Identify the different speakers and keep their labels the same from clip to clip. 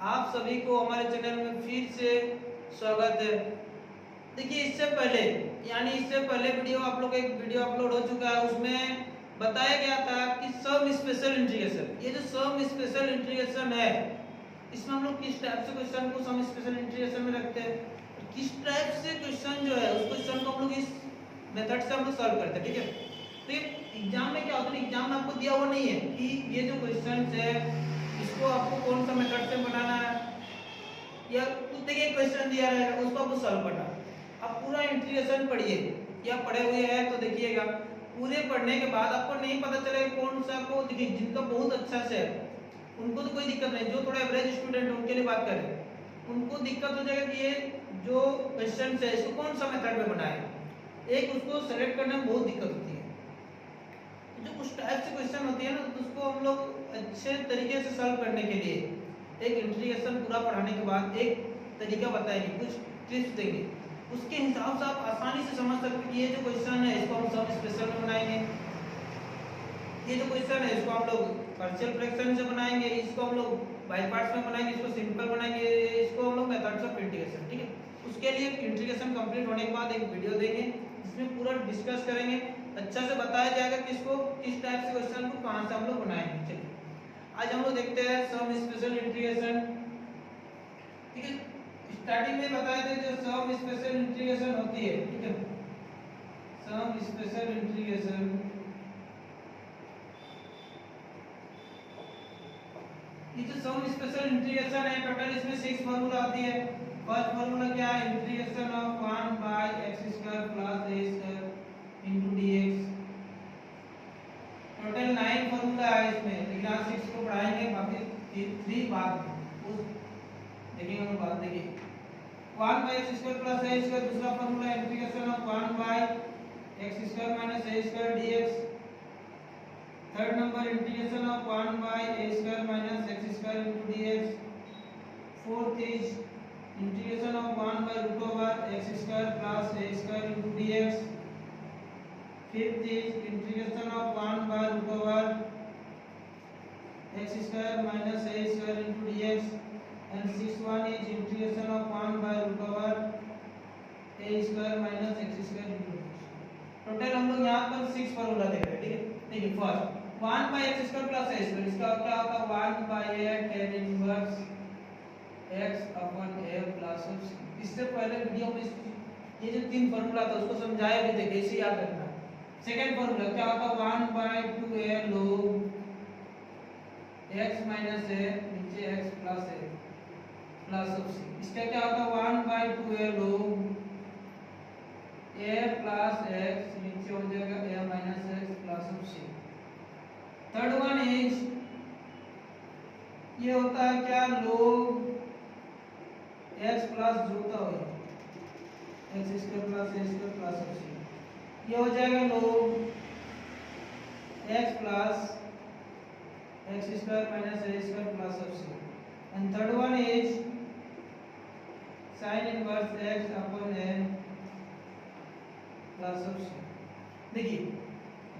Speaker 1: आप सभी को हमारे चैनल में फिर से स्वागत है। देखिए इससे पहले वीडियो आप लोग एक वीडियो अपलोड हो चुका है, उसमें बताया गया था कि सम स्पेशल इंटीग्रेशन, ये जो सम स्पेशल इंटीग्रेशन है इसमें हम लोग किस टाइप से क्वेश्चन को सम स्पेशल इंटीग्रेशन में रखते हैं, किस टाइप से क्वेश्चन जो है उस क्वेश्चन को हम लोग इस मेथड से हम लोग सॉल्व करते हैं। ठीक है, तो ये एग्जाम में क्या होता है, एग्जाम में आपको दिया हुआ नहीं है कि ये जो क्वेश्चन है इसको आपको कौन सा मेथड से बनाना है, या देखिए क्वेश्चन दिया रहेगा उसको आपको सॉल्व करना है। आप पूरा इंटीग्रेशन पढ़िए या पढ़े हुए हैं तो देखिएगा, पूरे पढ़ने के बाद आपको नहीं पता चलेगा कौन सा को, देखिए जिनका बहुत अच्छा से है उनको तो कोई दिक्कत नहीं, जो थोड़ा एवरेज स्टूडेंट है उनके लिए बात करें उनको दिक्कत हो जाएगा कि ये जो क्वेश्चन है इसको कौन सा मेथड में बनाए, एक उसको सेलेक्ट करने में बहुत दिक्कत होती है। जो कुछ टाइप से क्वेश्चन होती है ना तो उसको हम लोग अच्छे तरीके से सॉल्व करने के लिए एक इंटीग्रेशन पूरा पढ़ाने के बाद एक तरीका बताएंगे, कुछ टिप्स देंगे, उसके हिसाब से आप आसानी से समझ सकते हैं कि ये जो क्वेश्चन है इसको हम सब स्पेशल में बनाएंगे, ये जो क्वेश्चन है इसको हम लोग पार्शियल फ्रैक्शन से बनाएंगे, इसको हम लोग बाय पार्ट्स में बनाएंगे, इसको सिंपल बनाएंगे, इसको हम लोग मेथड्स ऑफ इंटीग्रेशन। ठीक है, उसके लिए इंटीग्रेशन कंप्लीट होने के बाद एक वीडियो देंगे जिसमें पूरा डिस्कस करेंगे, अच्छा से बताया जाएगा कि इसको किस टाइप से क्वेश्चन को कहां से हम लोग बनाएंगे। चलिए आज हम लोग देखते हैं सम स्पेशल इंटीग्रेशन। ठीक है, स्टार्टिंग में बताए थे जो सम स्पेशल इंटीग्रेशन होती है, ठीक है, सम स्पेशल इंटीग्रेशन ये जो सम स्पेशल इंटीग्रेशन है टोटल इसमें 6 फार्मूला आती है। फर्स्ट फार्मूला क्या है, integration of 1 by x square plus a square into dx। Total 9 formula है इसमें, लेकिन आज 6 को पढ़ाएंगे, बाकी 3 बाद में उस देखेंगे हम बात। देखिए 1 by x square plus a square, दूसरा formula integration of 1 by x square minus a square dx। Third number integration of 1 by a square minus x square into dx। Fourth is integration of 1 by root over x square plus a square into dx। Fifth is integration of 1 by root over x square minus a square into dx। And sixth one is integration of 1 by root over a square minus x square into dx। Total हम लोग यहाँ पर 6 formula देख रहे हैं। ठीक है, देखिए first 1 by x square plus a square, इसका क्या होगा 1 by a tan inverse x upon a plus c। इससे पहले वीडियो में ये जो 3 फार्मूला था उसको समझाया भी थे, कैसे याद रखना। सेकंड फार्मूला क्या होगा 1 by 2a log x minus a नीचे x plus a plus c। इसका क्या होगा 1 by 2a log a plus x नीचे हो जाएगा a minus x plus c। Third one is ये होता है क्या log x प्लस जो होता है x square plus a square plus c, ये हो जाएगा log x plus x square minus a square plus c। And third one is sin inverse x upon a plus c। देखिए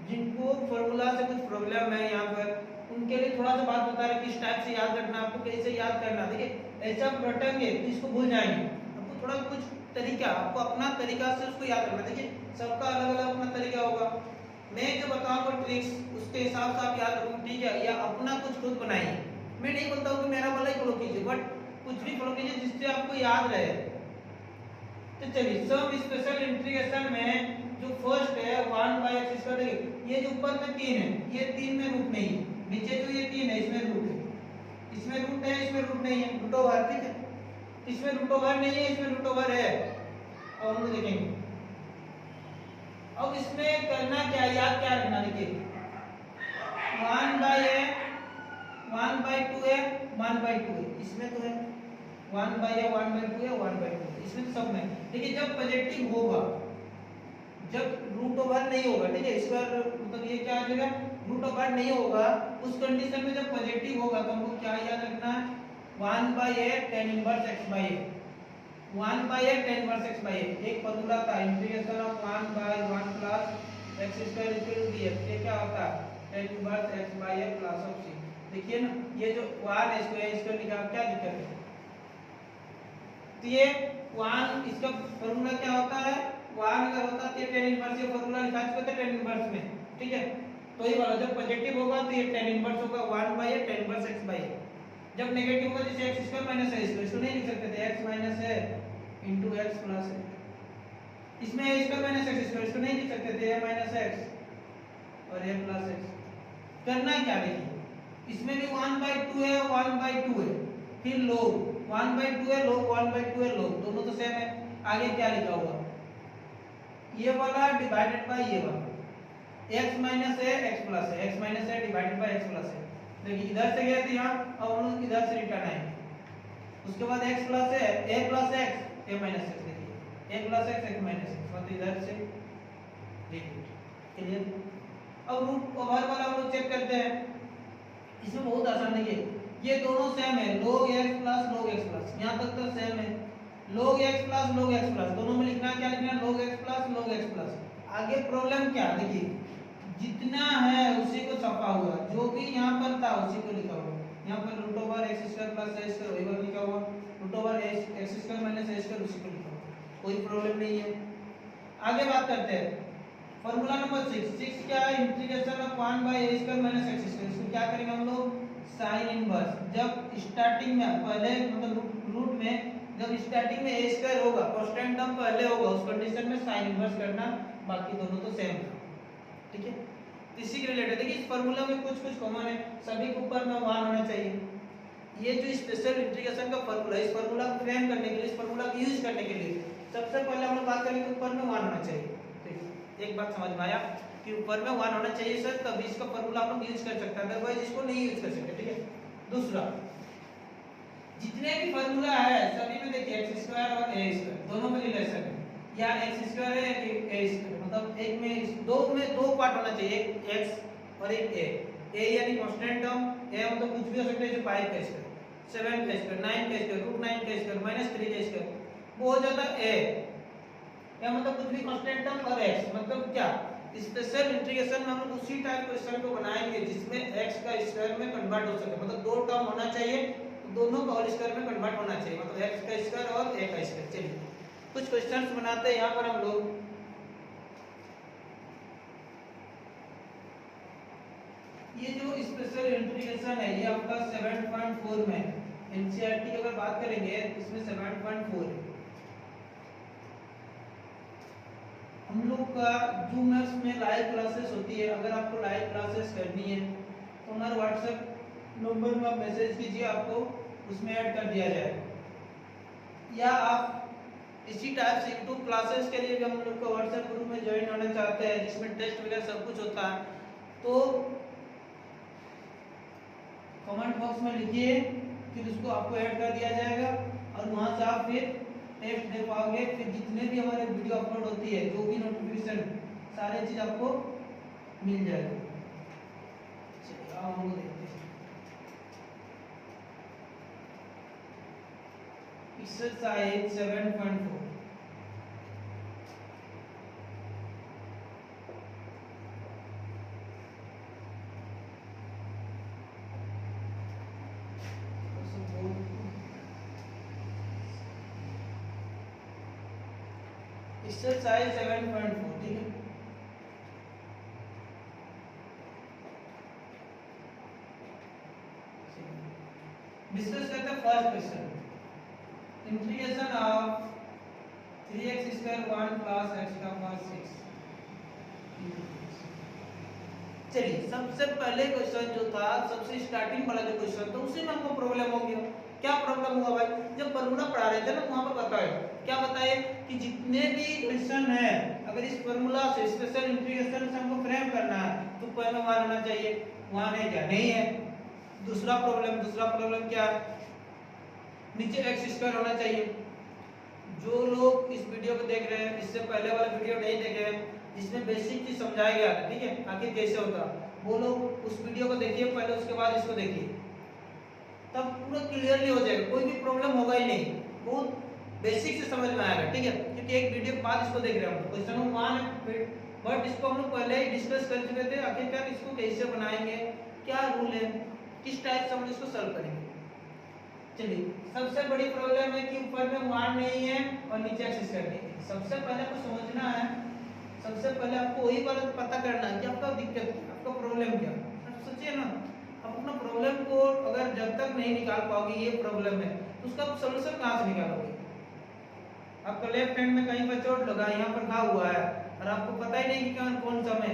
Speaker 1: जिनको formula से कुछ प्रॉब्लम है यहाँ पर उनके लिए थोड़ा सा बात बता रहा है किस टाइप से याद रखना, आपको कैसे याद करना। देखिए ऐसा आप रटेंगे तो इसको भूल जाएंगे, आपको थोड़ा कुछ तरीका, आपको अपना तरीका से उसको याद रखना। देखिए सबका अलग अलग अपना तरीका होगा, मैं जो बताऊंगा ट्रिक्स उसके हिसाब से आप याद रखोगे, ठीक है, या अपना कुछ खुद बनाइए। मैं नहीं बोलता हूँ कि मेरा वाला ही फॉलो कीजिए, बट कुछ भी फॉलो कीजिए जिससे आपको याद रहे। तो चलिए सम स्पेशल इंटीग्रेशन में जो फर्स्ट है 1 बाय x स्क्वायर, देखिए ये जो ऊपर में 3 है ये 3 में रूट नहीं है, नीचे जो ये 3 है इसमें रूट है, इसमें रूट है, इसमें रूट नहीं है, रूट ओवर। ठीक है, इसमें रूट ओवर नहीं है, इसमें रूट ओवर है। अब हम लोग देखेंगे अब इसमें करना क्या, याद क्या रखना। देखिए 1 बाय a 1 बाय 2 है 1 बाय 2 है, इसमें तो है 1 बाय a 1 बाय 2 है 1 बाय 2 है, इसमें तो सब में। देखिए जब पॉजिटिव होगा, जब रूट ओवर नहीं होगा, ठीक है, स्क्वायर मतलब ये क्या आ जाएगा रूट ओवर नहीं होगा, उस कंडीशन में जब पॉजिटिव होगा तो हमको क्या याद रखना है 1 by a tan inverse x by a, 1 by a tan inverse x by a। एक फार्मूला था integration of 1 by 1 plus x square equal to dx, ये क्या होता है tan inverse x by a plus c। देखिए ना, ये जो 1 इसको लिखा, क्या दिक्कत है? तो ये 1 इसका फॉर्मूला क्या होता है? 1 अगर होता तो ये tan इनवर्स, ये फॉर्मूला लिखा चुके थे tan इनवर्स में, ठीक है। तो ये वाला जब पॉजिटिव होगा तो ये tan इनवर्स होगा 1/a tan inverse x by a। जब नेगेटिव होगा जैसे x² - a², इसको नहीं लिख सकते थे x - a into x plus a। इसमें a² - x², इसको नहीं लिख सकते थे a minus x और a plus x। करना क्या देखिए, इसमें भी 1/2 है, 1/2 है, फिर log 1/2 है, log 1/2 है, log दोनों तो सेम है। आगे क्या लिखा हुआ, ये वाला डिवाइडेड बाय ये वाला, x minus a x plus a, x minus a divided by x plus a। देखिए इधर से गए थे यहाँ, अब हम लोग इधर से रिटर्न आएंगे। उसके बाद x plus a plus x a minus x, देखिए a plus x x minus x, मतलब इधर से देखिए क्लियर। अब रूट ओवर वाला हम लोग चेक करते हैं, इसमें बहुत आसान है। ये दोनों सेम है, log x plus log x plus, यहाँ तक तो सेम है। log x plus log x plus, दोनों में लिखना क्या लिखना है? log x plus log x plus। आगे प्रॉब्लम क्या, देखिए जितना है उसी को छपा हुआ, जो भी यहाँ पर था उसी को लिखा हुआ। यहाँ पर root over x square plus a square वही बात लिखा हुआ, root over x square minus a square उसी को लिखा हुआ, कोई प्रॉब्लम नहीं है। आगे बात करते हैं फॉर्मूला नंबर 6 क्या है? Integration of 1/a² - x²। इसको क्या करेंगे हम लोग? Sine inverse. जब स्टार्टिंग में पहले मतलब रूट में जब स्टार्टिंग में a² होगा, कांस्टेंट टर्म पहले होगा, उस कंडीशन में साइन इनवर्स करना, बाकी दोनों तो सेम है, ठीक है। इसी के रिलेटेड देखिए इस फार्मूला में कुछ कॉमन है, सभी के ऊपर में 1 होना चाहिए। ये जो स्पेशल इंटीग्रेशन का फार्मूला, इस फार्मूला को फ्रेम करने के लिए, इस फार्मूला को यूज करने के लिए सबसे पहले हम लोग बात करेंगे ऊपर में 1 होना चाहिए। ठीक, एक बात समझ में आया कि ऊपर में 1 होना चाहिए सर, तभी इसका फार्मूला हम लोग यूज कर सकते हैं, अदरवाइज इसको नहीं यूज कर सकते, ठीक है। दूसरा, जितने भी फार्मूला है सभी में देखिए x² और a² दोनों में रिलेशन है, या x² है या a², मतलब एक में दो पार्ट होना चाहिए, एक x और एक a यानी कांस्टेंट टर्म, a मतलब कुछ भी हो सकता है, जैसे 5 का स्क्वायर, 7 का स्क्वायर, 9 का स्क्वायर, √9 का स्क्वायर, -3 का स्क्वायर, वो हो जाता है a मतलब कुछ भी कांस्टेंट टर्म, और x मतलब क्या, स्पेशल इंटीग्रेशन में हम लोग उसी टाइप क्वेश्चन को बनाएंगे जिसमें x का स्क्वायर में कन्वर्ट हो सके, मतलब दो टर्म होना चाहिए, दोनों का होल स्क्वायर में कन्वर्ट होना चाहिए, मतलब x का स्क्वायर और a का स्क्वायर। चलिए कुछ क्वेश्चंस बनाते हैं यहाँ पर हम लोग। ये जो स्पेशल इंटीग्रेशन है ये आपका 7.4 में एनसीईआरटी की अगर बात करेंगे इसमें 7.4 है। हम लोग का जूम एप्स में लाइव क्लासेस होती है, अगर आपको लाइव क्लासेस करनी है तो हमारे व्हाट्सएप नंबर में आप मैसेज कीजिए, आपको उसमें ऐड कर दिया जाएगा। या आप इसी टाइप से यूट्यूब क्लासेस के लिए भी हम लोग का व्हाट्सएप ग्रुप में ज्वाइन होना चाहते हैं जिसमें टेस्ट वगैरह सब कुछ होता है, तो कमेंट बॉक्स में लिखिए, फिर उसको आपको ऐड कर दिया जाएगा और वहां से आप फिर टेस्ट दे पाओगे। फिर जितने भी हमारे वीडियो अपलोड होती है, जो भी नोटिफिकेशन, सारे चीज आपको मिल जाएगा। चलिए अब हम देखते हैं एक्सरसाइज 7.4। एक्सरसाइज 7.4, ठीक है। डिस्कस करते हैं first question, integration of 3x² 1 plus x का पावर 6। चलिए सबसे पहले क्वेश्चन जो था, सबसे स्टार्टिंग वाला जो क्वेश्चन था उसी में हमको प्रॉब्लम हो गया। क्या प्रॉब्लम हुआ भाई? जब फॉर्मूला पढ़ा रहे थे ना वहां पर बताए, क्या बताए कि जितने भी क्वेश्चन है अगर इस फॉर्मूला से स्पेशल इंटीग्रेशन से हमको फ्रेम करना है तो पहले 1 होना चाहिए, 1 है क्या? नहीं है। दूसरा प्रॉब्लम क्या है? नीचे x² होना चाहिए। जो लोग इस वीडियो को देख रहे हैं, इससे पहले वाला वीडियो नहीं देखे हैं जिसमें बेसिक चीज समझाया गया था, ठीक है, आखिर कैसे होता, वो लोग उस वीडियो को देखिए पहले, उसके बाद इसको देखिए, तब पूरा क्लियरली हो जाएगा, कोई भी प्रॉब्लम होगा ही नहीं, बहुत बेसिक से समझ में आएगा, ठीक है। क्योंकि एक वीडियो के बाद इसको देख रहे हैं हम, क्वेश्चन नंबर 1 बट इसको हम लोग पहले ही डिस्कस कर चुके थे, आखिरकार इसको कैसे बनाएंगे, क्या रूल है, किस टाइप से हम इसको सॉल्व करेंगे। चलिए, सबसे बड़ी प्रॉब्लम है कि ऊपर में 1 नहीं है और नीचे एक्सेस करनी है। सबसे पहले आपको समझना है, सबसे पहले आपको वही बात पता करना है कि आपका दिक्कत क्या, आपका प्रॉब्लम क्या। आप सोचिए ना, आप अपना प्रॉब्लम को अगर जब तक नहीं निकाल पाओगे ये प्रॉब्लम है, तो उसका आप सोल्यूशन कहाँ से निकालोगे। आपका लेफ्ट हैंड में कहीं पर चोट लगा, यहाँ पर घाव हुआ है और आपको पता ही नहीं कि कौन सा में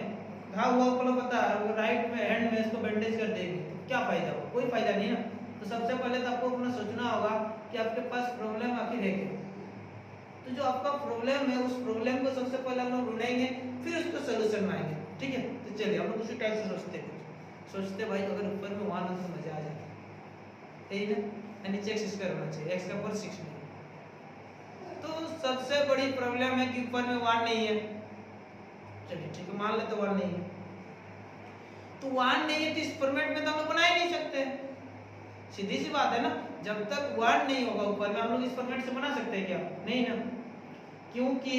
Speaker 1: घाव हुआ, आपको पता है, वो राइट में हैंड में इसको बैंडेज कर देंगे, तो क्या फायदा हो, कोई फायदा नहीं ना। तो सबसे पहले तो आपको अपना सोचना होगा कि आपके पास प्रॉब्लम आखिर है क्या। तो जो आपका प्रॉब्लम है उस प्रॉब्लम को सबसे पहले हम लोग ढूंढेंगे, फिर उसको सोल्यूशन में आएंगे। ठीक है, तो चलिए हम लोग उसी टाइप से सोचते भाई अगर ऊपर में 1 हो तो मजा आ जाता है, यही ना, नीचे एक्स करना चाहिए, एक्स का पावर 6 नहीं। तो सबसे बड़ी प्रॉब्लम है कि ऊपर में 1 नहीं है। चलिए ठीक है, मान लेते 1 नहीं है, तो 1 नहीं है तो इस फॉर्मेट में तो हम लोग बना ही नहीं सकते। सीधी सी बात है ना, जब तक 1 नहीं होगा ऊपर में हम लोग इस फॉर्मेट से बना सकते हैं क्या, नहीं ना, क्योंकि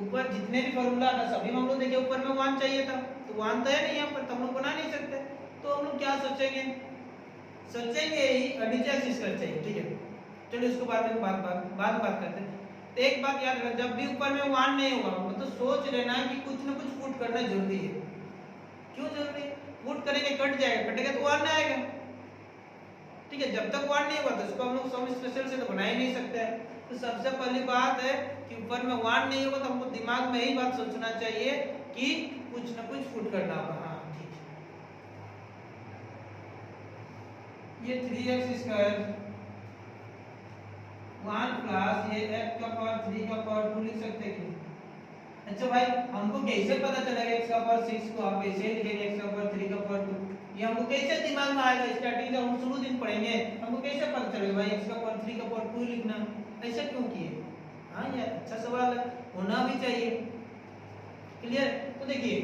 Speaker 1: ऊपर जितने भी फॉर्मूला था सभी में हम लोग देखिए ऊपर में 1 चाहिए था, तो 1 तो है नहीं यहाँ पर, तो हम लोग बना नहीं सकते। तो हम लोग क्या सोचेंगे ही नीचे एक्सिस कर चाहिए। ठीक है, चलिए उसको बाद में बात करते हैं। तो एक बात याद रखना, जब भी ऊपर में 1 नहीं होगा तो सोच लेना कि कुछ ना कुछ पुट करना जरूरी है। क्यों जरूरी है, पुट करेंगे कट जाएगा, कटेगा तो 1 आएगा। ठीक है, जब तक 1 नहीं होगा तो इसको हम लोग सम स्पेशल से तो बना ही नहीं सकते हैं। तो सबसे पहली बात है कि ऊपर में 1 नहीं होगा तो हमको दिमाग में यही बात सोचना चाहिए कि कुछ ना कुछ पुट करना होगा। हाँ ठीक है, ये 3x² 1 प्लस ये x का पावर 3 का पावर 2 लिख सकते हैं कि। अच्छा भाई, हमको कैसे पता चलेगा x का पावर 6 को आप ऐसे लिखेंगे x का पावर 3 का पावर 2, ये हमको कैसे दिमाग में आएगा। स्टार्टिंग जब हम शुरू दिन पढ़ेंगे हमको कैसे पता चलेगा भाई x का पावर 3 का पावर 2 लिखना, ऐसा क्यों किए। हाँ यार, अच्छा सवाल है, होना भी चाहिए। क्लियर, तो देखिए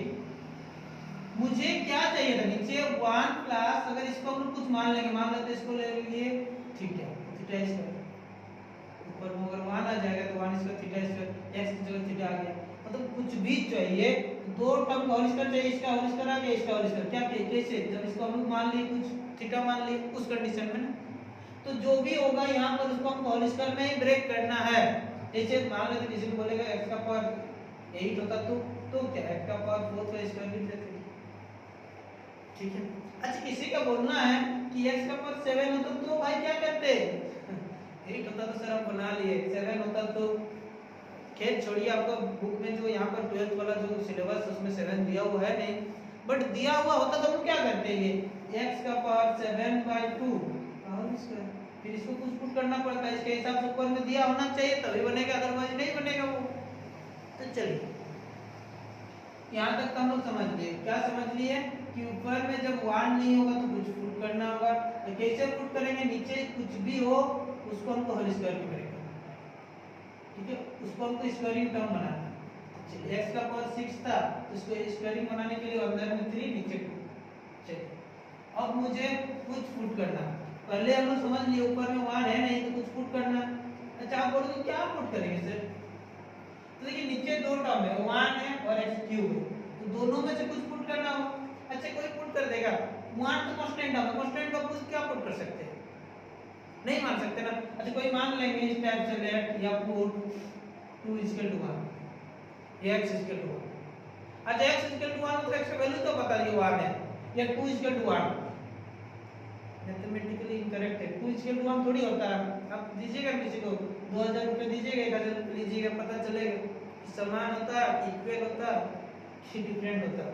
Speaker 1: मुझे क्या चाहिए था, नीचे 1 प्लस अगर इसको हम लोग कुछ मान लेंगे, मान लेते इसको ले लिए थीटा, थीटा स्क्वायर, ऊपर में अगर 1 आ जाएगा तो 1 इसका थीटा स्क्वायर, x की जगह थीटा आ गया। मतलब कुछ भी चाहिए, दो टर्म होल स्क्वायर चाहिए, इसका होल स्क्वायर आ गया, इसका होल स्क्वायर, क्या कैसे, जब इसको हम लोग मान लिए कुछ थीटा मान लिए उस कंडीशन में ना, तो जो भी होगा यहाँ पर उसको हम होल स्क्वायर में ही ब्रेक करना है। जैसे मान लेते किसी को बोलेगा x का पावर 8 होता तो क्या x का पावर 4 का स्क्वायर लिख देते। ठीक है, अच्छा किसी का बोलना है कि x का पावर 7 होता तो भाई क्या करते, 8 होता तो सर हम बना लिए, 7 होता तो खेल छोड़िए, आपका बुक में जो यहाँ पर 12th वाला जो सिलेबस उसमें 7 दिया हुआ है नहीं, बट दिया हुआ होता तो हम क्या करते हैं, ये x का पावर 7/2 और इसका फिर इसको कुछ पुट करना पड़ता है, इसके हिसाब से ऊपर में दिया होना चाहिए तभी बनेगा, अदरवाइज नहीं बनेगा वो। तो चलिए यहाँ तक तो हम लोग समझ लिए, क्या समझ लिए कि ऊपर में जब 1 नहीं होगा तो कुछ पुट करना होगा। तो कैसे पुट करेंगे, नीचे कुछ भी हो उसको हमको होल स्क्वायर में करेंगे। ठीक है, उसको हमको स्क्वायरिंग टर्म बनाना है। चलिए x का पावर 6 था तो इसको स्क्वायरिंग बनाने के लिए अंदर में 3 नीचे 2। चलिए अब मुझे कुछ पुट करना है, पहले हम लोग समझ लिए ऊपर में 1 है नहीं तो कुछ पुट करना है। अच्छा आप बोलोगे क्या पुट करेंगे सर, तो देखिए नीचे दो टर्म है, 1 है और x क्यूब है, तो दोनों में से कुछ पुट करना हो। अच्छा कोई पुट कर देगा, 1 तो कांस्टेंट है, कांस्टेंट का कुछ क्या पुट कर सकते हैं, नहीं मान सकते ना। अच्छा कोई मान लेंगे इस टाइप से लेट या पुट 2 = 1 x = 1। अच्छा x = 1 तो x का वैल्यू तो बता दिए 1 है, या 2 = 1 मैथमेटिकली इनकरेक्ट है, 2 = 1 थोड़ी होता है। आप दीजिएगा किसी को 2000 रुपए दीजिएगा, 1000 रुपए लीजिएगा, पता चलेगा कि समान होता है, इक्वल होता है कि डिफरेंट होता है।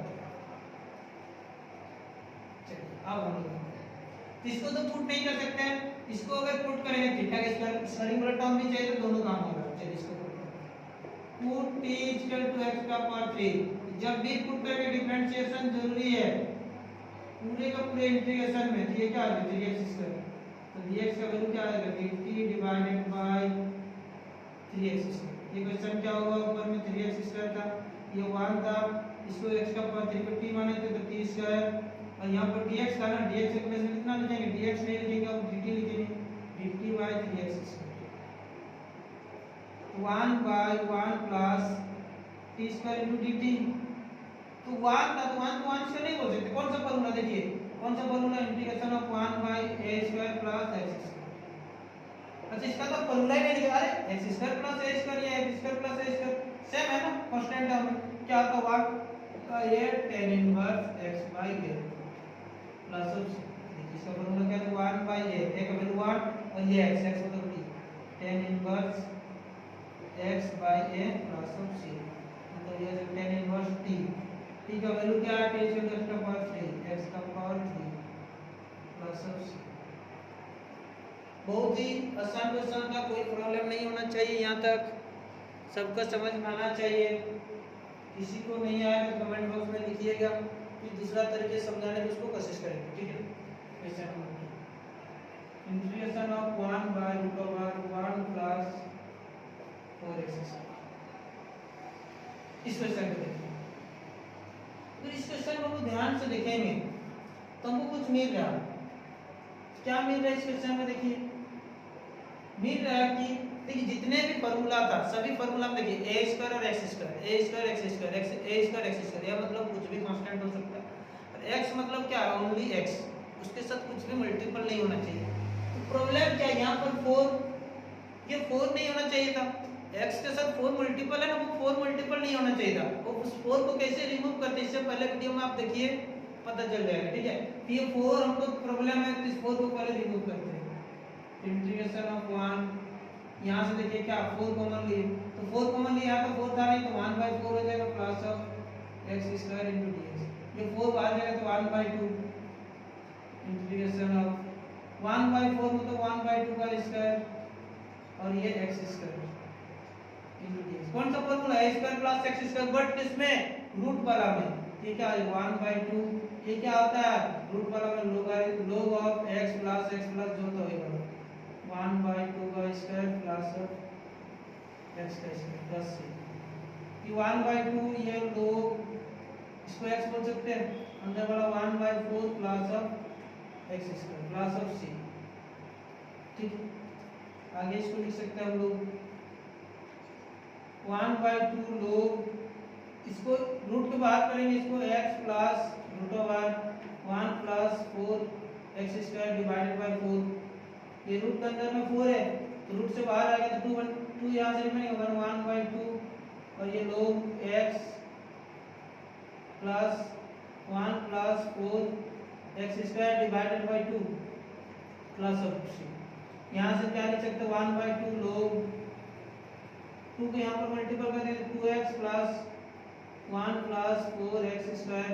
Speaker 1: चलिए अब हम लोग इसको तो पुट नहीं कर सकते हैं, इसको अगर पुट करेंगे थीटा का स्क्वायरिंग वाला टर्म भी चाहिए तो दोनों काम होगा। चलिए इसको पुट t = x का पावर 3, जब भी पुट करेंगे डिफरेंशिएशन जरूरी है पूरे का पूरे इंटीग्रेशन में, तो ये क्या आ गया 3x², तो dx का वैल्यू क्या आएगा 80 डिवाइडेड बाय 3x²। ये क्वेश्चन क्या होगा, ऊपर में 3x² था, ये 1 था, इसको x का पावर 3 पे t माने थे तो t², और यहाँ पर dx था ना, dx के प्लेस में कितना लिखेंगे, dx नहीं लिखेंगे अब dt लिखेंगे, dt bye 3x²। 1/1 plus t² * dt, तो 1 था तो 1 से नहीं बोल सकते, कौन सा फॉर्मूला देखिए कौन सा formula, integration of 1 by A square plus x square. अच्छा इसका तो फॉर्मूला ही नहीं लिखा, अरे एक्स स्क्वायर प्लस ए स्क्वायर या एक्स स्क्वायर प्लस ए स्क्वायर सेम है ना, कांस्टेंट टर्म क्या होगा, ये tan inverse x by a plus इसका फॉर्मूला क्या है 1 बाई a, a का वैल्यू 1 और ये x, x मतलब t, tan inverse x by a plus c, मतलब ये tan इनवर्स t, t का वैल्यू क्या है, t से x का पावर 3, x का पावर 3 प्लस c। बहुत ही आसान क्वेश्चन था, कोई प्रॉब्लम नहीं होना चाहिए, यहाँ तक सबको समझ में आना चाहिए। किसी को नहीं आया तो कमेंट बॉक्स में लिखिएगा, फिर दूसरा तरीके से समझाने की उसको कोशिश करेंगे, ठीक है। Question number 2, integration of 1 by root over 1 plus 4x। इस क्वेश्चन को देखिए, तो इस क्वेश्चन को हम ध्यान से देखेंगे तो हमको कुछ मिल रहा है। क्या मिल रहा है इस क्वेश्चन में, देखिए मिल रहा है कि देखिए जितने भी फार्मूला था सभी फार्मूला में देखिए ए स्क्वायर और एक्स स्क्वायर, ए स्क्वायर एक्स स्क्वायर, एक्स ए स्क्वायर एक्स स्क्वायर, यह मतलब कुछ भी कांस्टेंट हो सकता है, और एक्स मतलब क्या है, ओनली एक्स, उसके साथ कुछ भी मल्टीपल नहीं होना चाहिए। तो प्रॉब्लम क्या है यहाँ पर 4, ये 4 नहीं होना चाहिए था, एक्स के साथ 4 मल्टीपल है ना, वो 4 मल्टीपल नहीं होना चाहिए था। वो उस 4 को कैसे रिमूव करते हैं, इससे पहले वीडियो में आप देखिए पता चल जाएगा, ठीक है। ये 4 हमको प्रॉब्लम है, तो इस 4 को पहले रिमूव करते हैं। इंटीग्रेशन ऑफ 1, यहाँ से देखिए क्या 4 कॉमन लिए, तो 4 कॉमन लिए, यहाँ तो 4 था नहीं, तो 1/4 हो जाएगा plus of x square into D, ये 4 बाहर जाएगा तो 1/2 इंटीग्रेशन ऑफ 1/4 मतलब 1/2 का स्क्वायर और ये एक्स स्क्वायर इंटू डी। कौन सा फॉर्मूला है, square plus x square, but इसमें रूट वाला में ये क्या है 1/2, ये क्या होता है रूट वाला में log of x plus x plus जो तो होगा 1/2 का स्क्वायर प्लस x का स्क्वायर प्लस c, ये 1/2 ये log इसको x बोल सकते हैं, अंदर वाला 1/4 plus x square plus c, ठीक। आगे इसको लिख सकते हैं हम लोग 1/2 log, इसको रूट के बाहर करेंगे, इसको x plus root over 1 plus 4 x square divided by 4, ये रूट के अंदर में 4 है तो रूट से बाहर आएगा तो 2 यहाँ से रिमेनिंग होगा 1/2 और ये log x plus 1 plus 4 x square divided bye 2 plus of c। यहाँ से क्या लिख सकते हैं 1/2 log 2 को यहाँ पर मल्टीपल कर देंगे 2x plus 1 plus 4x square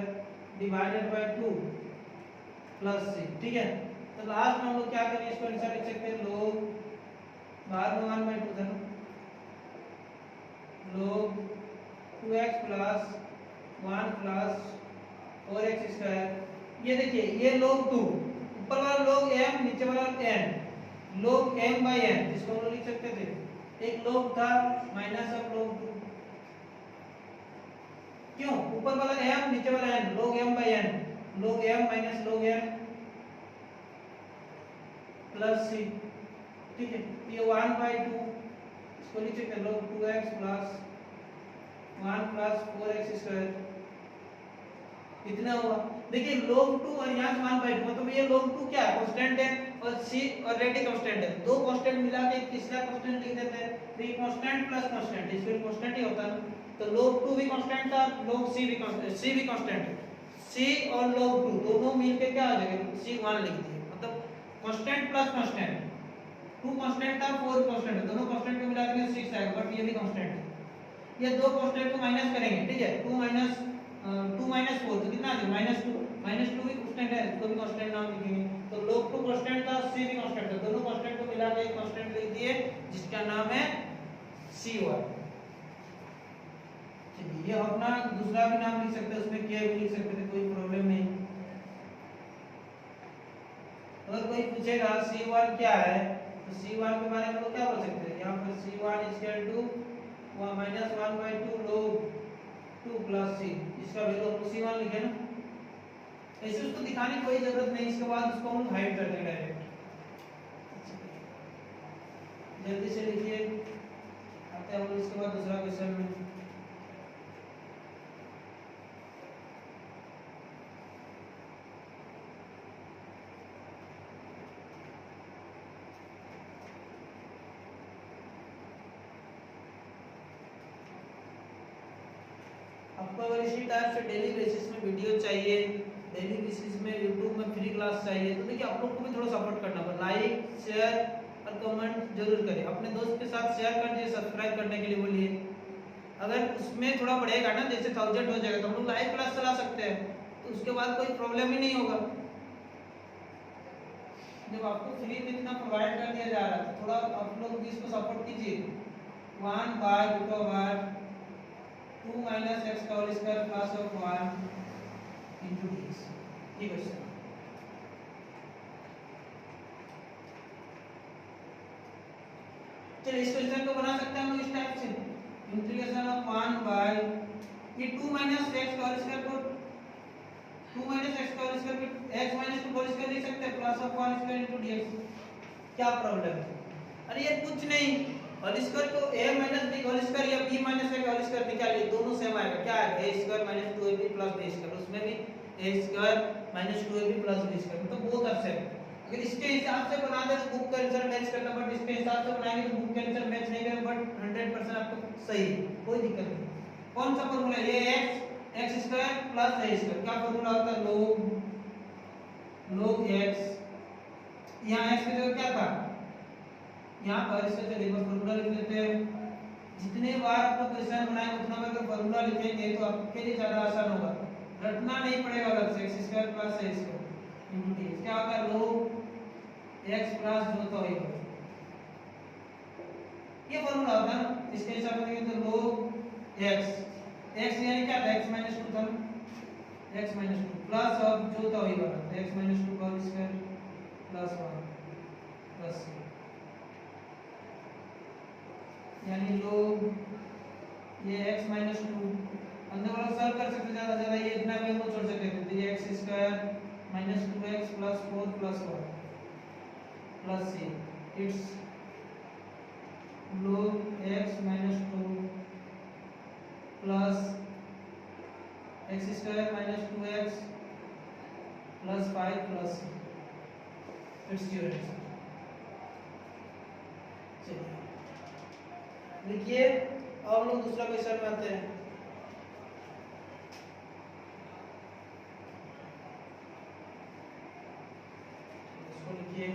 Speaker 1: divided bye 2 plus c, ठीक है। तो लास्ट में हम लोग क्या करेंगे, इसको आंसर लिख सकते हैं log, बाद में 1/2 था ना, log 2x plus 1 plus 4x square, ये देखिए ये log 2, ऊपर वाला log m नीचे वाला n, log m by n, इसको हम लोग लिख सकते थे, एक log था माइनस ऑफ log 2, क्यों ऊपर वाला m नीचे वाला n, log m by n, log m minus log n plus c, ठीक है। ये 1/2 इसको लिख सकते हैं log 2x plus 1 plus 4x square, इतना हुआ। देखिए log 2 और यहाँ से 1/2 मतलब ये log 2 क्या है कांस्टेंट है और c ऑलरेडी कांस्टेंट है, दो कांस्टेंट मिला के एक तीसरा कांस्टेंट लिख देते हैं, तो ये कांस्टेंट प्लस कांस्टेंट इसमें कांस्टेंट ही होता है, तो log 2 भी कांस्टेंट था, log c भी कांस्टेंट है, c और log 2 दोनों मिलके क्या आ जाएगा c 1 लिख दिए, मतलब कांस्टेंट प्लस कांस्टेंट, 2 कांस्टेंट था 4 कांस्टेंट है, दोनों कांस्टेंट को मिला के 6 आएगा, बट ये भी कांस्टेंट है। ये दो कांस्टेंट को माइनस करेंगे, ठीक है, 2 माइनस 4 तो कितना आ जाएगा -2 भी कांस्टेंट है, इसको भी कांस्टेंट नाम लिखेंगे, तो log 2 कांस्टेंट था, c भी कांस्टेंट है, दोनों कांस्टेंट को मिला के एक कांस्टेंट लिख दिए जिसका नाम है c1। चलिए ये अपना दूसरा भी नाम लिख सकते हैं, उसमें k भी लिख सकते थे, कोई प्रॉब्लम नहीं। अगर कोई पूछेगा c1 क्या है तो c1 के बारे में लोग क्या बोल सकते हैं, यहाँ पर c1 equal to -1/2 log 2 plus c, इसका वैल्यू हम c1 लिखे ना, ऐसे उसको दिखाने की कोई जरूरत नहीं, इसके बाद उसको हम हाइड कर देंगे डायरेक्ट। जल्दी से लिखिए, आते हैं हम इसके बाद दूसरा क्वेश्चन में। इसी टाइप से डेली बेसिस में वीडियो चाहिए, डेली बेसिस में यूट्यूब में फ्री क्लास चाहिए, तो देखिए आप लोग को भी थोड़ा सपोर्ट करना होगा। लाइक शेयर और कमेंट जरूर करें, अपने दोस्त के साथ शेयर कर दीजिए, सब्सक्राइब करने के लिए बोलिए। अगर उसमें थोड़ा बढ़ेगा ना, जैसे 1000 हो जाएगा तो हम लोग लाइव क्लास चला सकते हैं, तो उसके बाद कोई प्रॉब्लम ही नहीं होगा। जब आपको फ्री में इतना प्रोवाइड कर दिया जा रहा है तो थोड़ा आप लोग भी इसको सपोर्ट कीजिए। 1 by root over 2 minus x का whole square plus of 1 into dx, ये क्वेश्चन। चलिए इस क्वेश्चन को बना सकते हैं हम लोग इस टाइप से, इंटीग्रेशन ऑफ 1 बाय ये 2 माइनस एक्स का होल स्क्वायर को 2 माइनस एक्स का होल स्क्वायर को एक्स माइनस 2 होल स्क्वायर लिख सकते हैं plus of 1 square into dx। क्या प्रॉब्लम है? अरे ये कुछ नहीं, होल स्क्वायर को a minus b whole square या b माइनस a का होल स्क्वायर निकाल लिए, दोनों सेम आएगा। क्या आएगा? a square minus 2ab plus b square, उसमें भी a square minus 2ab plus b square, मतलब बोथ आर सेम। अगर इसके हिसाब से बना दे तो बुक का आंसर मैच करता, बट इसके हिसाब से बनाएंगे तो बुक का आंसर मैच नहीं करेगा, बट 100% आपको सही है, कोई दिक्कत नहीं। कौन सा फार्मूला? ये x square plus a square, क्या फार्मूला होता है? log x, यहाँ x की जगह क्या था? यहाँ पर इसका चलिए फार्मूला लिख लेते हैं। जितने बार आप लोग क्वेश्चन बनाएंगे उतना बार का फार्मूला लिखेंगे तो आपके लिए ज्यादा आसान होगा, रटना नहीं पड़ेगा अलग से। x square plus a square into dx क्या होगा? log x प्लस जो तो ये फार्मूला होता है ना, इसके हिसाब से तो log x यानी क्या था? x माइनस 2 था, x माइनस 2 प्लस अब जो था वही वाला x माइनस 2 का स्क्वायर प्लस 1 प्लस c, यानी लोग ये x माइनस 2 अंदर वाला सॉल्व कर सकते, ज्यादा ज्यादा ये इतना भी हम छोड़ सकते हैं, तो ये x square minus 2x plus 4 plus 1 plus c, it's log x minus 2 plus x square minus 2x plus 5 plus c, it's your answer. चलिए देखिए अब हम लोग दूसरा क्वेश्चन में आते हैं। इसको लिखिए,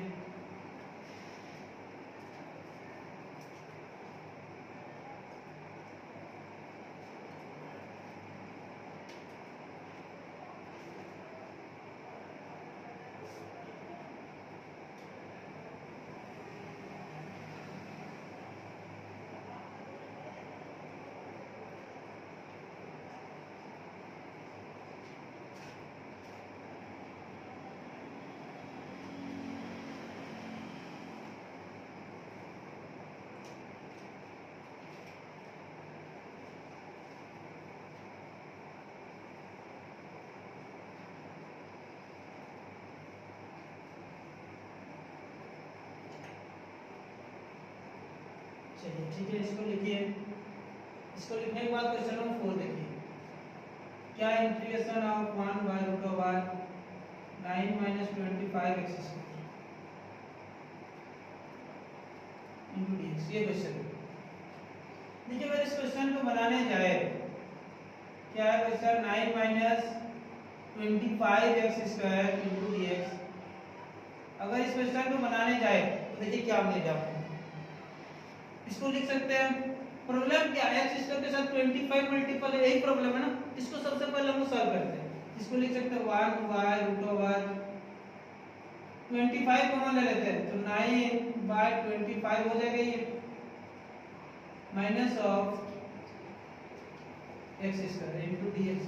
Speaker 1: चलिए ठीक है इसको लिखिए। इसको लिखने के बाद क्वेश्चन नंबर 4 देखिए, क्या integration of 1 by root over 9 minus 25 X square into dx, ये क्वेश्चन देखिए। अगर इस क्वेश्चन को बनाने जाए, क्या है question? 9 minus 25 X square into dx। अगर इस क्वेश्चन को बनाने जाए तो देखिए क्या मिल जाएगा, इसको लिख सकते हैं। प्रॉब्लम क्या है? x स्क्वायर के साथ 25 मल्टीपल है, यही प्रॉब्लम है ना। इसको सबसे पहले हम सॉल्व करते हैं। इसको लिख सकते हैं 1 बाय रूट ओवर 25 कॉमन ले लेते हैं तो 9 बाय 25 हो जाएगा ये, minus of x square into dx।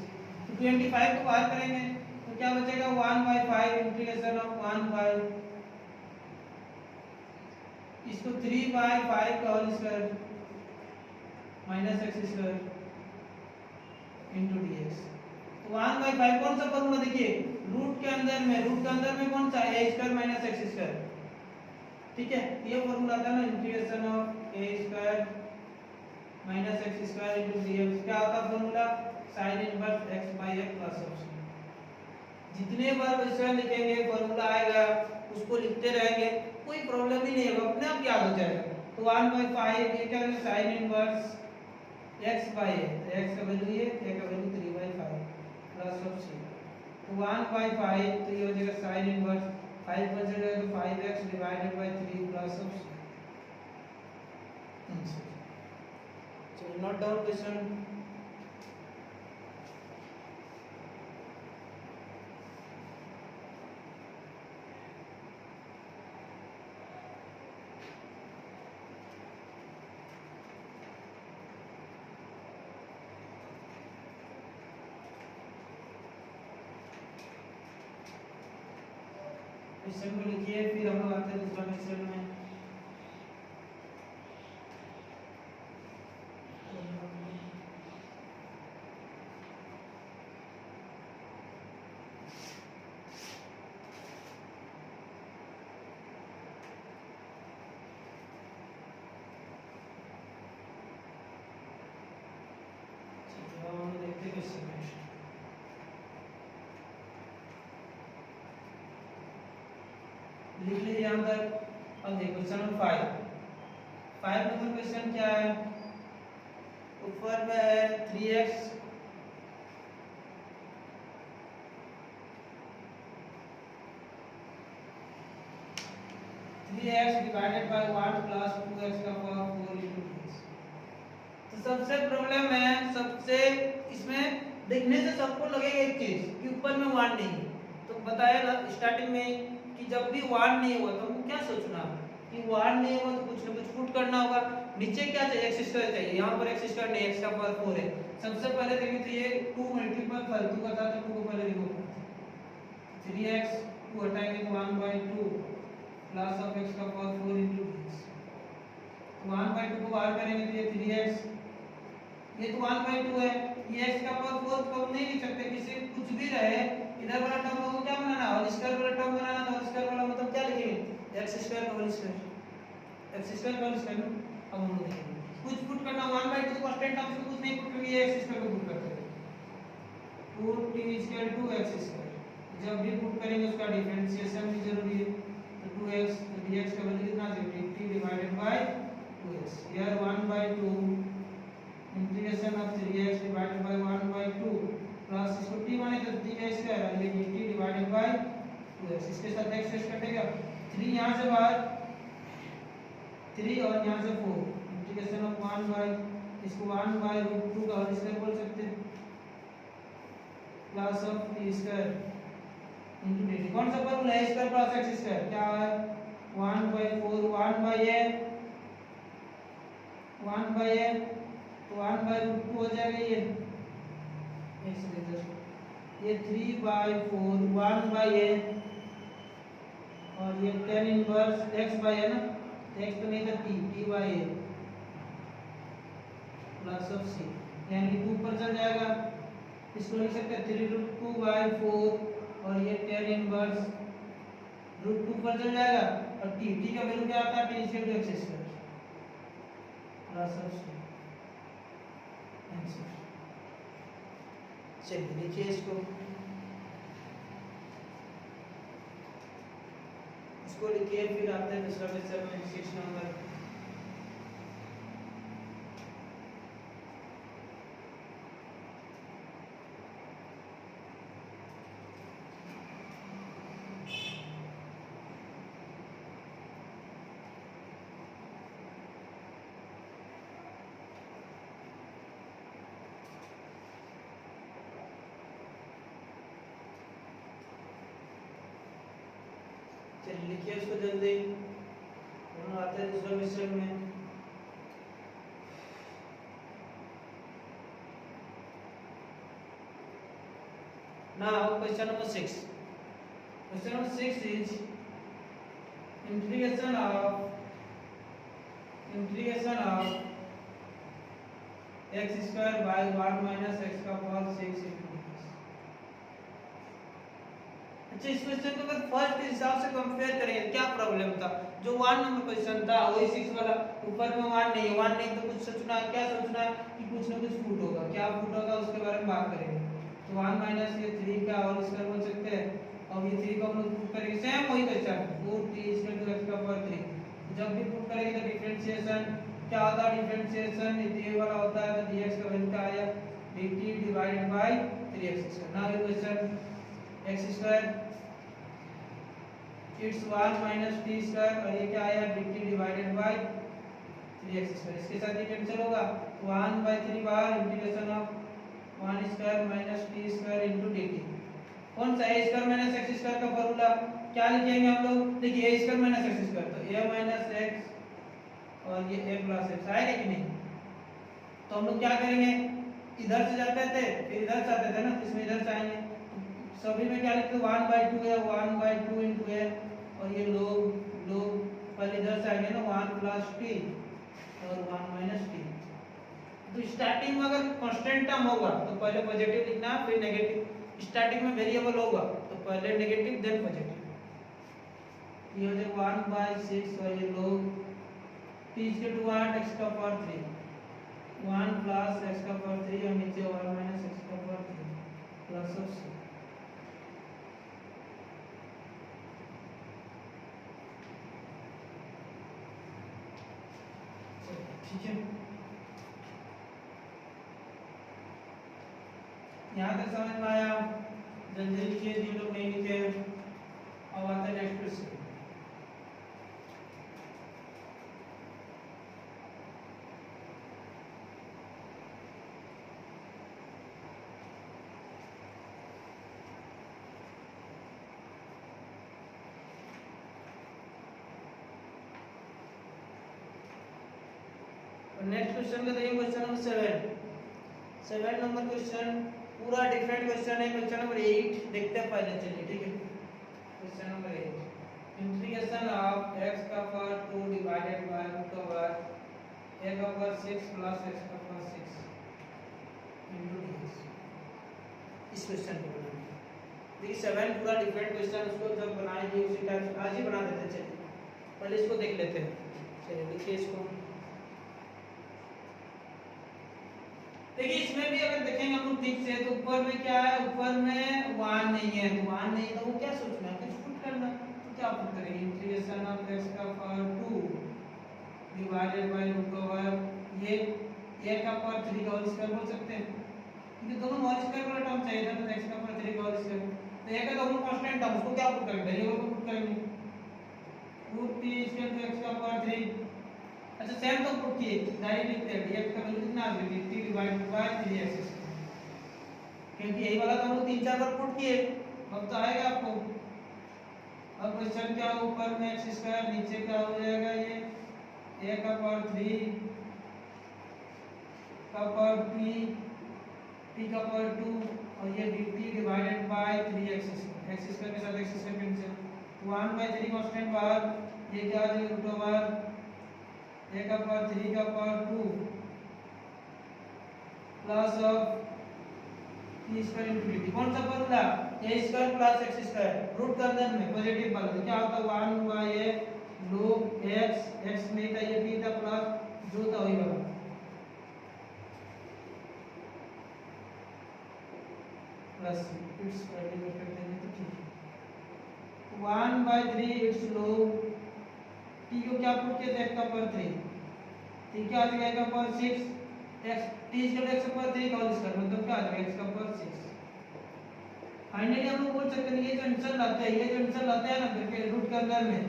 Speaker 1: तो 25 को बाहर करेंगे तो क्या बचेगा? 1 बाय 5 इंटीग्रेशन ऑफ 1 बाय इसको 3 बाय 5 का whole square minus X square into dx। तो 1 बाय 5 कौन सा फॉर्मूला? देखिए रूट के अंदर में कौन सा? a square minus X square, ठीक है। ये फॉर्मूला था ना, integration of a square minus X square into dx। क्या होता है formula? sin inverse x by a plus option. जितने बार क्वेश्चन लिखेंगे फॉर्मूला आएगा, उसको लिखते रहेंगे, कोई प्रॉब्लम ही नहीं होगा, अपने आप याद हो जाएगा। तो 1 बाय 5 ये क्या है? sin inverse x by a, x का वैल्यू ये, a का value 3 by 5 plus of C. तो 1/5 तो ये हो जाएगा साइन इनवर्स 5 पर जाएगा तो 5x divided by 3 plus of C. चलिए नोट डाउन क्वेश्चन। क्वेश्चन को लिखिए फिर हम लोग आते हैं दूसरा क्वेश्चन में। देखते क्वेश्चन में लिख लीजिए यहाँ तक। अब देखो क्वेश्चन नंबर 5 नंबर क्वेश्चन क्या है, ऊपर में है 3x divided by 1 plus 2x का पावर 4 into x। तो सबसे प्रॉब्लम है, सबसे इसमें देखने से सबको लगेगा एक चीज कि ऊपर में 1 नहीं है। तो बताया स्टार्टिंग में कि जब भी 1 नहीं हुआ तो हमको क्या सोचना कि 1 नहीं हुआ तो कुछ ना कुछ पुट करना होगा। नीचे क्या चाहिए, x स्क्वायर चाहिए। यहाँ पर x स्क्वायर नहीं, x का पावर 4 है। सबसे पहले देखिए तो ये 2 मल्टीपल फालतू का था तो 2 को पहले लिखो। 3x 2 हटाएंगे तो 1/2 प्लस ऑफ x का पावर 4 into x। 1/2 को बाहर करेंगे तो ये 3x, ये तो 1/2 है। ये x का पावर 4 को नहीं लिख सकते, किसी कुछ भी रहे इधर वाला टर्म को क्या बनाना, होल स्क्वायर वाला टर्म बनाना। तो होल स्क्वायर वाला मतलब क्या लिखेंगे, x square whole square, x square whole square. अब हम लोग देखेंगे कुछ पुट करना। 1/2 तो कांस्टेंट टर्म से कुछ नहीं पुट करेंगे, ये x स्क्वायर को पुट करते हैं। 2t = x square. जब भी पुट करेंगे उसका डिफरेंशिएशन भी जरूरी है। तो 2x तो dx का वैल्यू कितना है, dt divided by 2x। Here 1/2 integration of 3x divided by 1/2 plus इसको t माने तो t का स्क्वायर और ये dt डिवाइडेड बाय 2x। इसके साथ x से कटेगा, 3 यहां से बाहर 3 और यहां से 4। इंटीग्रेशन ऑफ 1 बाय इसको 1/√2 का होल स्क्वायर बोल सकते हैं plus of t square into dt। कौन सा फॉर्मूला है, स्क्वायर प्लस x स्क्वायर क्या है, 1/4 1/n तो 1/√2 हो जाएगा। ये 3/4 1/n और ये tan इनवर्स x/n, x तो नहीं था t/n प्लस ऑफ c, यानी 2 पर चल जाएगा। इसको लिख सकते हैं 3√2/4 और ये tan इनवर्स √2 पर चल जाएगा और t का वैल्यू क्या आता है, t = x² plus of c। Answer चलिए लिखिए इसको लिखिए फिर आते हैं दूसरा क्वेश्चन में 6 नंबर। चलिए लिखिए इसको जल्दी, हम आते हैं दूसरा क्वेश्चन में। Now question number 6. Question number 6 is integration of x square by 1 minus x का पावर 6 into x। अच्छा इस क्वेश्चन को अगर फर्स्ट के हिसाब से कंपेयर करेंगे क्या प्रॉब्लम था, जो 1 नंबर क्वेश्चन था वही 6 वाला। ऊपर में 1 नहीं है, 1 नहीं तो कुछ सोचना है, क्या सोचना है कि कुछ ना कुछ फुट होगा, क्या फुट होगा उसके बारे में बात करेंगे। तो 1 माइनस ये 3 का होल स्क्वायर बोल सकते हैं और ये 3 को हम लोग पुट करेंगे, सेम वही क्वेश्चन 4t = x का पावर 3। जब भी पुट करेंगे तो डिफरेंशिएशन क्या होता है, डिफरेंशिएशन ये वाला होता है तो dx का वैल्यू क्या आया, dt divided by 3x square. Now your question x square it's 1 minus t square और ये क्या आया dt divided by 3x square. इसके साथ ये कैंसिल होगा 1 by 3 bar integration of 1 square minus t square into dt. कौन सा a square minus x square का फॉर्मूला क्या लिखेंगे हम लोग? देखिए a square minus x square तो a माइनस x और ये a प्लस x आएगा कि नहीं? तो हम लोग क्या करेंगे इधर से जाते थे फिर इधर से आते थे ना इसमें इधर से आएंगे सभी में क्या लिखते 1/2 है 1/2 into a और ये लोग पहले इधर से आएंगे ना 1 प्लस t और 1 माइनस t. तो स्टार्टिंग में अगर कांस्टेंट टर्म होगा तो पहले पॉजिटिव लिखना फिर नेगेटिव. स्टार्टिंग में वेरिएबल होगा तो पहले नेगेटिव देन पॉजिटिव. ये हो जाएगा 1/6 और ये लोग t is equal to 1 x का पावर 3 1 प्लस x का पावर 3 और नीचे 1 माइनस x का पावर 3 प्लस ऑफ c. ठीक है यहाँ तक समझ में आया? जल्दी लिखिए जो लोग नहीं लिखे. अब आता है नेक्स्ट क्वेश्चन. नेक्स्ट क्वेश्चन का देखिए क्वेश्चन नंबर 7 नंबर क्वेश्चन पूरा डिफरेंट क्वेश्चन है. क्वेश्चन नंबर 8 देखते हैं पहले. चलिए ठीक है question number 8 integration of x का power 2 divided by root over a का पावर 6 प्लस x का पावर 6 इनटू dx. इस क्वेश्चन को बनाना देखिए 7 पूरा डिफरेंट क्वेश्चन उसको जब बनाएंगे उसी टाइप आज ही बना देते हैं. चलिए पहले इसको देख लेते हैं. चलिए देखिए इसको देखिए इसमें भी अगर देखेंगे हम लोग ठीक से तो ऊपर में क्या है ऊपर में 1 नहीं है तो 1 नहीं तो वो क्या सोचना है कुछ पुट करना. तो क्या पुट करेंगे इंटीग्रेशन ऑफ x का power 2 divided by root over ये a का पावर 3 का होल स्क्वायर बोल सकते हैं क्योंकि दोनों होल स्क्वायर वाला टर्म चाहिए था तो x का पावर 3 का होल स्क्वायर. तो a का दोनों कांस्टेंट टर्म उसको क्या पुट करेंगे वेरिएबल को पुट करेंगे root t equal to x का पावर 3. अच्छा सेम तो पुट किए डायरेक्ट लिखते हैं dx का वैल्यू कितना आ गया t डिवाइडेड बाय 3x क्योंकि यही वाला तो हम लोग 3-4 बार पुट किए. अब तो आएगा आपको. अब क्वेश्चन क्या ऊपर में x स्क्वायर नीचे क्या हो जाएगा ये a का पावर 3 का पावर t का पावर 2 और ये dt divided by 3x x square के साथ x स्क्वायर कैंसिल 1/3 कांस्टेंट बाहर ये क्या आ जाएगा रूट ओवर a का पावर 3 का power 2 plus of t square into dt. कौन सा formula a square plus x square root के अंदर में पॉजिटिव वाला तो क्या होता है 1 बाय a log x नहीं था ये t था प्लस जो था वही वाला प्लस इट्स वैल्यू करते हैं तो ठीक है 1/3 इट्स log t को क्या पुट किया x का पावर 3 t क्या आ जाएगा x का power 6 x t equal x का पावर 3 का होल स्क्वायर मतलब क्या आ जाएगा x का पावर 6. फाइनली हम लोग बोल सकते हैं ये जो आंसर लाते हैं ये जो आंसर लाते हैं ना फिर रूट के अंदर में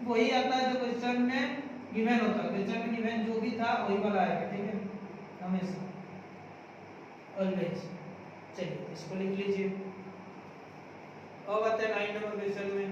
Speaker 1: वही आता है जो क्वेश्चन में गिवन होता है. क्वेश्चन में गिवन जो भी था वही वाला आएगा. ठीक है हमेशा ऑलवेज. चलिए इसको लिख लीजिए. अब आते हैं 9 नंबर क्वेश्चन में.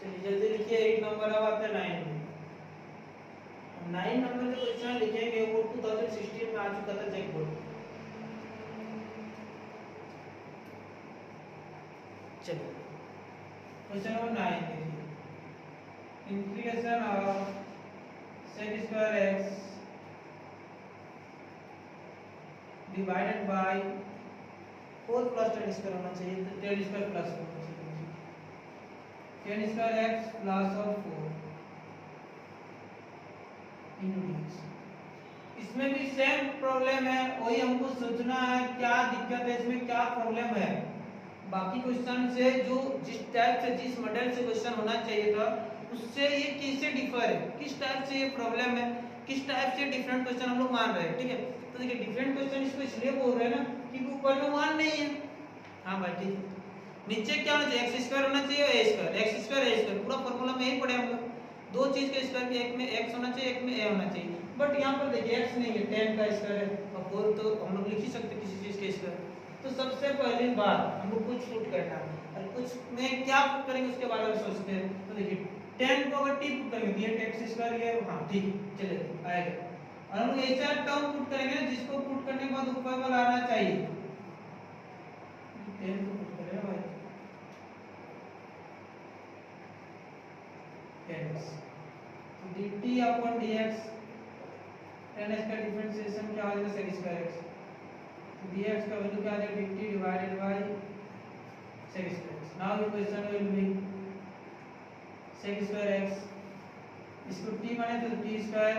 Speaker 1: चलिए जल्दी लिखिए 8 नंबर. अब आता है 9 में. 9 नंबर जो क्वेश्चन लिखेंगे वो 2016 में आ चुका था चेक बोर्ड. चलिए क्वेश्चन नंबर 9 देखिए integration of sec square x divided by 4 प्लस टेन स्क्वायर होना चाहिए, तो टेन स्क्वायर प्लस होना चाहिए, ten square x plus of 4 into D. इसमें भी सेम प्रॉब्लम है, वही हमको सोचना है क्या दिक्कत है इसमें, क्या प्रॉब्लम है। बाकी क्वेश्चन से जो जिस टाइप से जिस मॉडल से क्वेश्चन होना चाहिए था उससे ये कैसे डिफर है, किस टाइप से ये प्रॉब्लम है, किस टाइप से डिफरेंट क्वेश्चन हम लोग मान रहे हैं। ठीक है, तो देखिए डिफरेंट क्वेश्चन इसको इसलिए बोल रहे हैं ना कि ऊपर में वन नहीं है। हाँ भाई ठीक है, नीचे क्या होना चाहिए, एक्स स्क्वायर होना चाहिए, ए स्क्वायर, एक्स स्क्वायर ए स्क्वायर, पूरा फॉर्मूला में यही पढ़े हम लोग। दो चीज के स्क्वायर के, एक में एक्स होना चाहिए, एक में ए होना चाहिए। बट यहाँ पर देखिए एक्स नहीं है, 10 का स्क्वायर है और 4 तो हम लोग लिख ही सकते किसी चीज के स्क्वायर। तो सबसे पहली बार हम लोग कुछ पुट करना है, और कुछ में क्या पुट करेंगे उसके बारे में सोचते हैं। तो देखिए 10 को अगर टी पुट करेंगे तो ये एक्स स्क्वायर ये, हाँ ठीक है चले आएगा। और हम लोग ऐसा टर्म पुट करेंगे जिसको पुट करने के बाद ऊपर वाला आना चाहिए। 10 को पुट करें भाई 10x dt upon dx, 10x का डिफरेंशिएशन क्या आ जाएगा sec स्क्वायर x, dx का वैल्यू क्या आ जाएगा dt divided by sec square x। Now the question will be sec square x, इसको t माने तो t square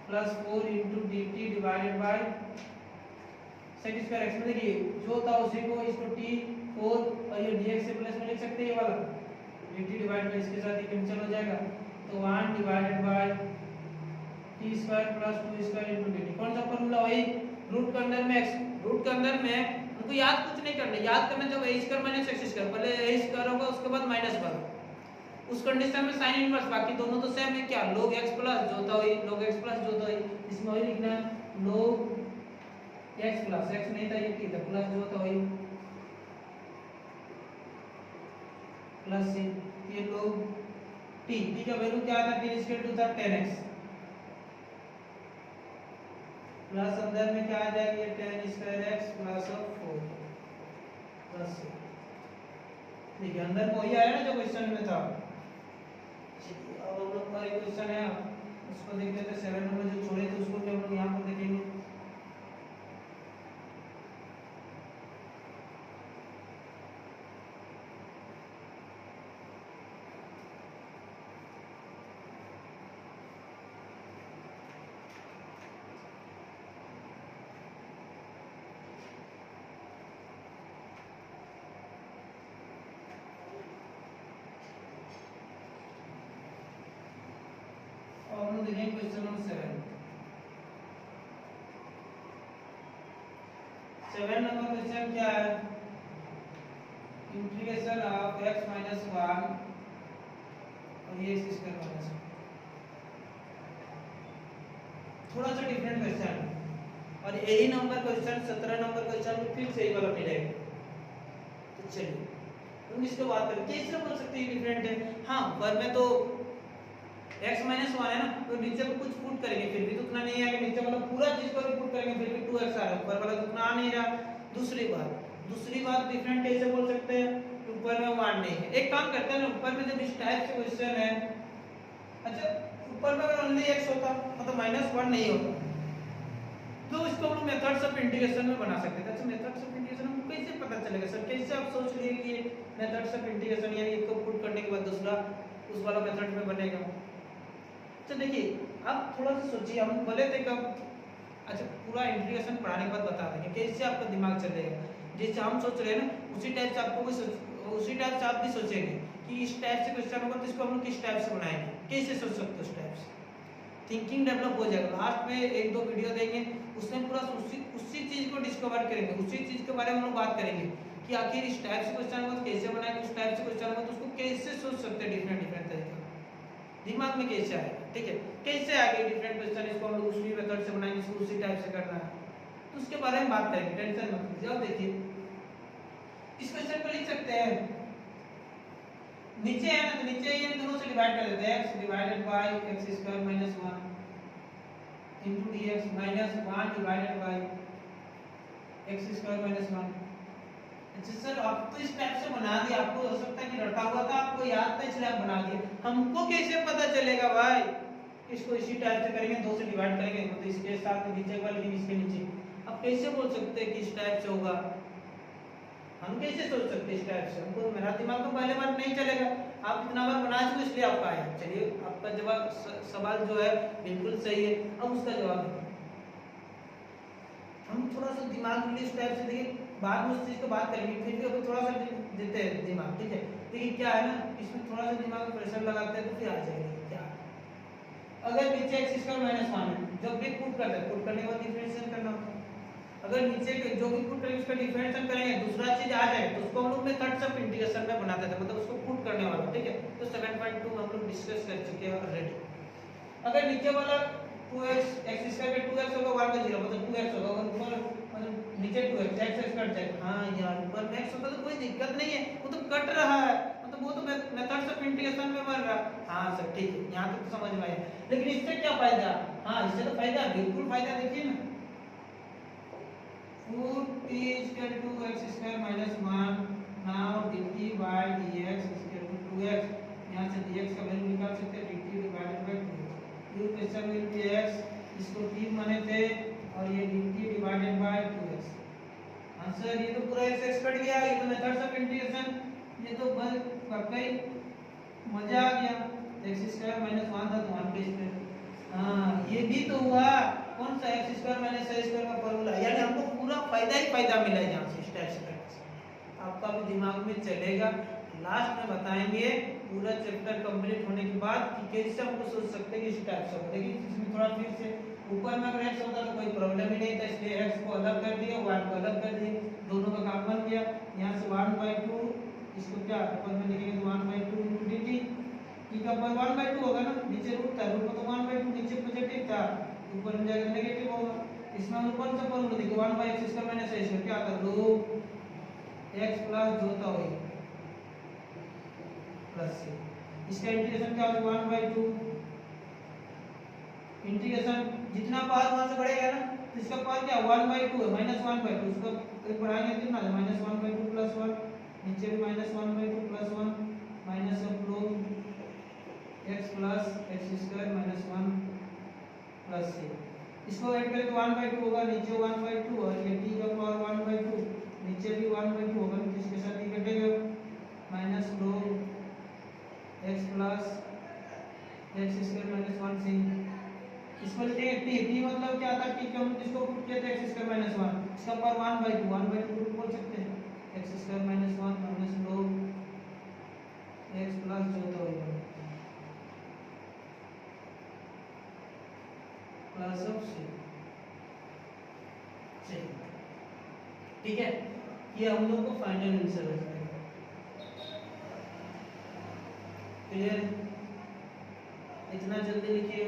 Speaker 1: plus 4 into dt divided by sec square x में देखिए जो था उसी को इसको t 4 और ये dx से प्लस में लिख सकते हैं, ये वाला dt डिवाइड बाय इसके साथ ये कैंसिल हो जाएगा, तो 1 divided by t square plus 2 square into dt। कौन सा फार्मूला, वही रूट के अंदर में x, रूट के अंदर में हमको याद कुछ नहीं करना, याद करना जब a square minus x square, पहले a स्क्वायर होगा उसके बाद माइनस होगा, उस कंडीशन में साइन इनवर्स, बाकी दोनों तो सेम है क्या, log x प्लस जो था वही log x प्लस जो था वही, इसमें वही लिखना है log x प्लस x नहीं था ये t था, प्लस जो था वही प्लस c, ये log t का वैल्यू क्या था, t इक्वल टू था 10x प्लस अंदर में क्या आ जाएगा, 10 square x plus 4 plus c। देखिए अंदर में वही आया ना जो क्वेश्चन में था। अब हम लोग का एक क्वेश्चन है उसको देख लेते हैं, 7 नंबर जो छोड़े थे उसको भी हम लोग यहाँ पर देखेंगे। हम लोग देखेंगे क्वेश्चन नंबर 7 नंबर क्वेश्चन क्या है, इंटीग्रेशन ऑफ x माइनस 1 और ये x स्क्वायर माइनस 1। थोड़ा सा डिफरेंट क्वेश्चन है और यही नंबर क्वेश्चन 17 नंबर क्वेश्चन में फिर से ही वाला मिलेगा। तो चलिए हम इसको बात करें, कैसे बोल सकते हैं डिफरेंट है। हाँ पर में तो x माइनस 1 है ना, तो नीचे को कुछ पुट करेंगे फिर भी तो उतना नहीं आएगा, नीचे वाला पूरा चीज को पुट करेंगे फिर भी 2x आ रहा है, ऊपर वाला तो उतना आ नहीं रहा। दूसरी बात डिफरेंट कैसे बोल सकते हैं, ऊपर में 1 नहीं है। एक काम करते हैं ना, ऊपर में जब इस टाइप से क्वेश्चन है, अच्छा ऊपर में अगर ओनली x होता मतलब -1 नहीं होता तो इसको हम लोग मेथड्स ऑफ इंटीग्रेशन में बना सकते थे। अच्छा मेथड्स ऑफ इंटीग्रेशन हमको कैसे पता चलेगा सर, कैसे आप सोच लिए कि मेथड्स ऑफ इंटीग्रेशन यानी एक को पुट करने के बाद दूसरा उस वाला मेथड में बनेगा। तो देखिए अब थोड़ा सा सोचिए, हम बोले थे कब, अच्छा पूरा इंटीग्रेशन पढ़ाने के बाद बता देंगे कैसे आपका दिमाग चलेगा। जैसे हम सोच रहे हैं ना उसी टाइप से आपको उसी टाइप से आप भी सोचेंगे कि इस टाइप से क्वेश्चन होगा तो इसको हम लोग किस टाइप से बनाएंगे, कैसे सोच सकते हो उस टाइप से, थिंकिंग डेवलप हो जाएगा। लास्ट में 1-2 वीडियो देंगे उसमें पूरा उसी चीज को डिस्कवर करेंगे, उसी चीज के बारे में हम लोग बात करेंगे कि आखिर इस टाइप से क्वेश्चन होगा तो कैसे बनाएंगे, उस टाइप से क्वेश्चन होगा तो उसको कैसे सोच सकते हैं डिफरेंट तरीके दिमाग में कैसे आएगा। ठीक है, कैसे आएगा डिफरेंट क्वेश्चन, इसको हम लोग उसी मेथड से बनाएंगे, इसको उसी टाइप से करना है तो उसके बारे में बात करेंगे, टेंशन मत लीजिए। अब देखिए इस क्वेश्चन को लिख सकते हैं, नीचे है ना तो नीचे ये दोनों से डिवाइड कर देते हैं, x divided by x square minus 1 into dx minus 1 divided by x square minus 1 अच्छा सर आप तो इस टाइप से बना दिया, आपको हो सकता है कि रटा हुआ था, आपको याद था इसलिए आप बना दिए, हमको कैसे पता चलेगा भाई? इसको इसी टाइप से करेंगे, 2 से डिवाइड करेंगे तो इसके साथ नीचे का लेकिन इसके नीचे, अब कैसे बोल सकते हैं कि इस टाइप से होगा? हम कैसे सोच सकते हैं इस टाइप से? हमको मेरा दिमाग तो पहले बार नहीं चलेगा, आप इतना बार बना चुके इसलिए आपका आया। चलिए आपका जवाब सवाल जो है बिल्कुल सही है, अब उसका जवाब देखिए। हम थोड़ा सा दिमाग के लिए इस टाइप से देखिए, बाद में उस चीज को बात करेंगे, फिर भी अभी थोड़ा सा देते हैं दिमाग, ठीक है? देखिए क्या है ना, इसमें थोड़ा सा दिमाग में प्रेशर लगाते हैं तो फिर आ जाएगा क्या। अगर नीचे x स्क्वायर माइनस 1 है, जब भी पुट करते हैं, पुट करने के बाद डिफरेंशिएट करना होता है, अगर नीचे के जो भी पुट करेंगे उसका डिफरेंशिएट करेंगे, दूसरा चीज आ जाए तो उसको हम लोग मेथड्स ऑफ इंटीग्रेशन में बनाते थे, मतलब उसको पुट करने वाला, ठीक है? तो 7.2 हम लोग डिस्कस कर चुके हैं ऑलरेडी। अगर नीचे वाला 2x x स्क्वायर पे 2x होगा, 1 का 0 मतलब 2x होगा, और ऊपर मतलब नीचे 2x x कट जाएगा। हां यार ऊपर में x होता तो कोई दिक्कत नहीं है, वो तो कट रहा है, मतलब वो तो मेथड्स ऑफ इंटीग्रेशन में बन रहा। हां सर ठीक है, यहां तक तो समझ में आया, लेकिन इससे क्या फायदा? हां इससे तो फायदा, बिल्कुल फायदा, देखिए ना 4t = x square minus 1, now dt by dx = 2x, यहां से dx का वैल्यू निकाल सकते हैं, dt डिवाइडेड बाय 2, ये क्वेश्चन विल बी x, इसको t माने थे और ये dt divided by 2x। Answer ये तो पूरा x कट गया, ये तो मेथड्स ऑफ इंटीग्रेशन, ये तो बस वाकई मजा आ गया। x स्क्वायर माइनस 1 था तो 1 के स्क्वायर, हां ये भी तो हुआ, कौन सा x square minus a square का फार्मूला, यानी हमको पूरा फायदा ही फायदा मिला है यहां से इस टाइप से। आपका भी दिमाग में चलेगा, लास्ट में बताएंगे पूरा चैप्टर कंप्लीट होने के बाद कि कैसे हमको सोच सकते हैं कि इस टाइप से। देखिए इसमें थोड़ा फिर से ऊपर में अगर x होता तो कोई प्रॉब्लम ही नहीं था, इसलिए x को अलग कर दिया, y को अलग कर दिए, दोनों का काम बन गया। यहां से 1/2 इसको क्या ऊपर में लिखेंगे तो 1/2 dt, t का पावर 1/2 होगा ना, नीचे रूट था, रूट में तो 1/2 नीचे पॉजिटिव था, ऊपर में जाकर नेगेटिव होगा। इसमें हम कौन सा फॉर्मूला देखिए 1/x square minus a square, क्या कर दो x प्लस जो होता है प्लस से, इसका इंटीग्रेशन क्या होगा 1/2, इंटीग्रेशन जितना पावर वहां से बढ़ेगा ना तो इसका पावर क्या 1/2 है, -1/2, उसको एक बढ़ाएंगे कितना -1/2 प्लस 1, नीचे भी -1/2 प्लस 1 माइनस ऑफ लोग x plus x square minus 1 plus c, इसको ऐड करें तो 1/2 होगा, नीचे 1/2 और ये t का पावर 1/2, नीचे भी 1/2 होगा, जिसके साथ ये कटेगा माइनस लोग x plus x square minus 1c, इसको लिखेंगे t मतलब क्या था, t का हम इसको पुट किया था x स्क्वायर माइनस 1, इसका पावर 1/2 बोल सकते हैं, x स्क्वायर माइनस 1 माइनस लोग x प्लस जो होता है प्लस ऑफ c, ठीक है? ये हम लोग को फाइनल आंसर हो जाएगा। क्लियर? इतना जल्दी लिखिए।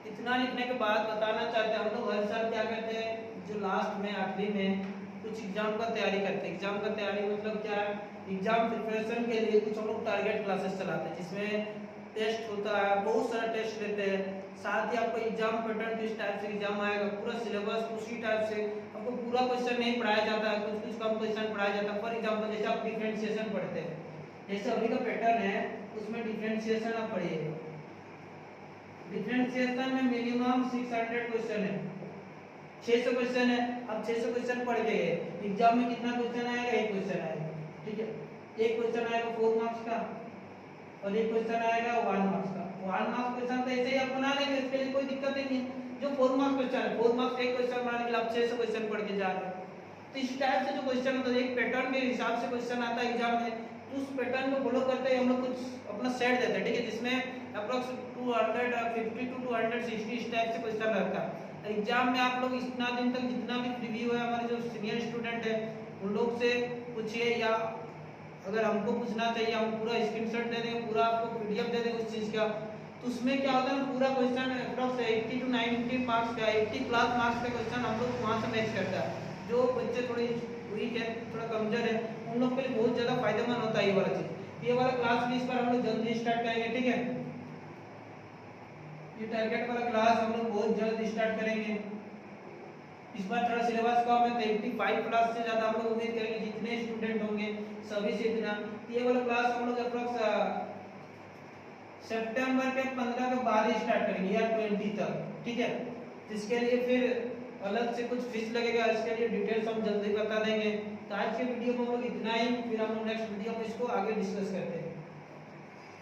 Speaker 1: इतना लिखने के बाद बताना चाहते हैं हम लोग हर साल क्या करते हैं, जो लास्ट में आखिरी में कुछ एग्जाम का तैयारी करते हैं। एग्जाम का तैयारी मतलब क्या है, एग्जाम प्रिपरेशन के लिए कुछ हम लोग टारगेट क्लासेस चलाते हैं, जिसमें टेस्ट होता है, बहुत सारा टेस्ट लेते हैं, साथ ही आपको एग्जाम पैटर्न किस टाइप से एग्जाम आएगा, पूरा सिलेबस उसी टाइप से, आपको पूरा क्वेश्चन नहीं पढ़ाया जाता है, कुछ कुछ कम क्वेश्चन पढ़ाया जाता है। फॉर एग्जाम्पल जैसे आप डिफरेंशिएशन पढ़ते हैं, जैसे अभी का पैटर्न है उसमें डिफरेंशिएशन आप पढ़िएगा, डिफरेंशिएशन में मिनिमम 600 क्वेश्चन है, 600 क्वेश्चन है। अब 600 क्वेश्चन पढ़ के एग्जाम में कितना क्वेश्चन आएगा, एक क्वेश्चन आएगा, ठीक है? एक क्वेश्चन आएगा 4 मार्क्स का और एक क्वेश्चन आएगा 1 मार्क्स का। 1 मार्क्स क्वेश्चन तो ऐसे ही आप बना लेंगे, इसके लिए कोई दिक्कत ही नहीं है। जो 4 मार्क्स क्वेश्चन है, 4 मार्क्स एक क्वेश्चन बनाने के लिए आप 600 क्वेश्चन पढ़ के जा रहे हैं। तो इस टाइप से जो क्वेश्चन होता है, एक पैटर्न के हिसाब से क्वेश्चन आता है एग्जाम में, तो उस पैटर्न को फॉलो करते हैं हम लोग कुछ अपना सेट देते हैं, ठीक है? जिसमें अप्रोक्स 250 टू 260 इस टाइप से क्वेश्चन रहता है। एग्जाम में आप लोग इतना दिन तक जितना भी प्रीव्यू है हमारे जो सीनियर स्टूडेंट है उन लोग से पूछिए, या अगर हमको पूछना चाहिए हम पूरा स्क्रीनशॉट दे देंगे, पूरा आपको पीडीएफ दे देंगे उस चीज का। तो उसमें क्या होता है पूरा क्वेश्चन अप्रॉक्स 80 टू 90 मार्क्स का, 80 प्लस मार्क्स का क्वेश्चन हम लोग वहाँ से मैच करता है। जो बच्चे थोड़ी वीक है, थोड़ा कमजोर है, उन लोग के लिए बहुत ज्यादा फायदेमंद होता है ये वाला चीज। ये वाला क्लास भी इस बार हम लोग जल्दी स्टार्ट करेंगे, ठीक है। ये टारगेट वाला क्लास हम लोग बहुत जल्द स्टार्ट करेंगे। इस बार थोड़ा सिलेबस कम है, 85 प्लस से ज्यादा हम लोग उम्मीद करेंगे, जितने स्टूडेंट होंगे सभी से इतना। ये वाला क्लास हम लोग अप्रॉक्स सितंबर के 15 के बाद ही स्टार्ट करेंगे या 20 तक, ठीक है। इसके लिए फिर अलग से कुछ फीस लगेगा, इसके लिए डिटेल्स हम जल्दी बता देंगे। तो आज के वीडियो में हम लोग इतना ही, फिर हम लोग नेक्स्ट वीडियो में इसको आगे डिस्कस करते हैं।